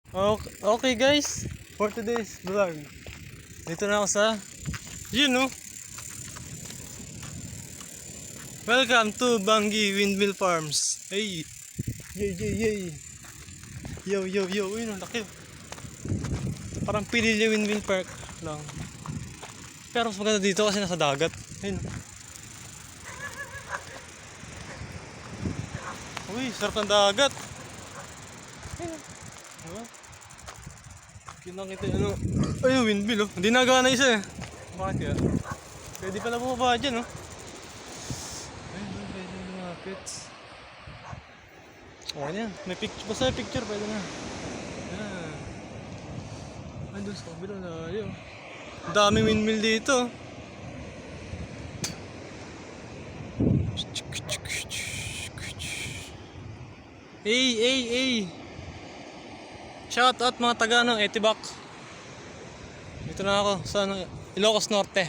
Okay guys, for today's vlog, dito na ako sa, welcome to Bangi Windmill Farms. Hey, yay. Yo, yun ang laki. Parang Pililya Windmill Park lang. Pero mas maganda dito kasi nasa dagat. Ayun. Uy, sarap ng dagat. Ayun. Diba? Kinakita ano. Ayun, windmill oh. Hindi nagana isa eh. Bakit kaya? Pwede pala bumaba dyan oh. Ayun, pwede lumapit. Oh, yan. May picture. Basta may picture, pwede na. Yan. Ay, doon sa kabila na yun. Ang daming windmill dito. Hey. Shout out mga taga ng Etibac. Dito na ako sa Ilocos Norte.